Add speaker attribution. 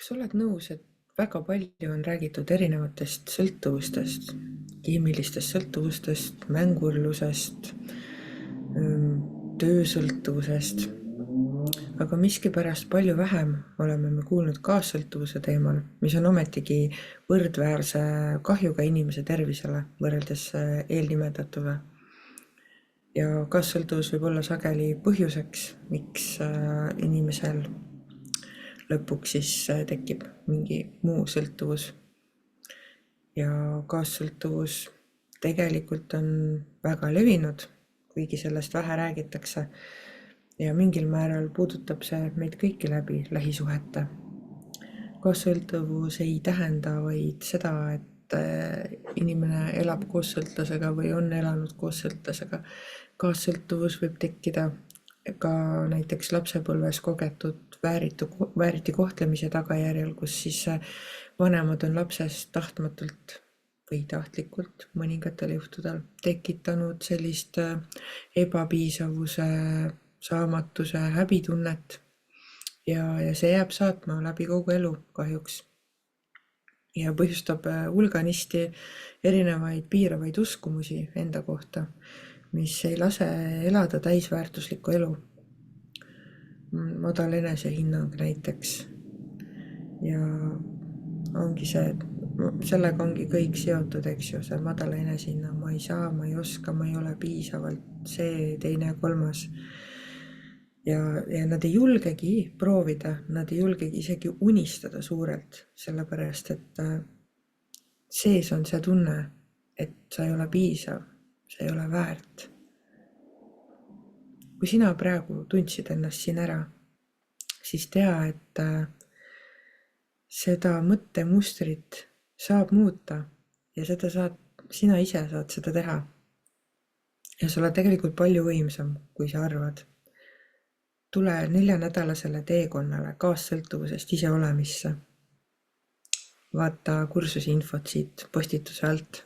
Speaker 1: Kas sa oled nõus, et väga palju on räägitud erinevatest sõltuvustest, keemilistest sõltuvustest, mängurlusest, töösõltuvusest, aga miskipärast palju vähem oleme me kuulnud kaassõltuvuse teemal, mis on ometigi võrdväärse kahjuga inimese tervisele võrreldes eelnimetatuga. Ja kaassõltuvus võib olla sageli põhjuseks, miks inimesel lõpuks siis tekib mingi muu sõltuvus. Ja kaassõltuvus tegelikult on väga levinud, kuigi sellest vähe räägitakse. Ja mingil määral puudutab see meid kõiki läbi lähisuhete. Kaassõltuvus ei tähenda vaid seda, et inimene elab koos sõltlasega või on elanud koos sõltlasega. Kaassõltuvus võib tekkida ka näiteks lapsepõlves kogetud vääriti kohtlemise tagajärjel, kus siis vanemad on lapsest tahtmatult või tahtlikult mõningatel juhtudel tekitanud sellist ebapiisavuse, saamatuse, häbitunnet ja see jääb saatma läbi kogu elu kahjuks ja põhjustab hulganisti erinevaid piiravaid uskumusi enda kohta, mis ei lase elada täisväärtuslikku elu. Madal enesehinnang näiteks ja ongi see, sellega ongi kõik seotud, eks ju, see madal enesehinnang, ma ei saa, ma ei oska, ma ei ole piisavalt see, teine, kolmas. Ja nad ei julgegi proovida, nad ei julgegi isegi unistada suurelt, sellepärast et sees on see tunne, et sa ei ole piisav, sa ei ole väärt. Kui sina praegu tundsid ennast siin ära, siis tea, et seda mõttemustrit saab muuta ja sina ise saad seda teha. Ja sa oled tegelikult palju võimsam, kui sa arvad. Tule 4-nädalasele teekonnale kaassõltuvusest ise olemisse. Vaata kursusi infot siit postituse alt.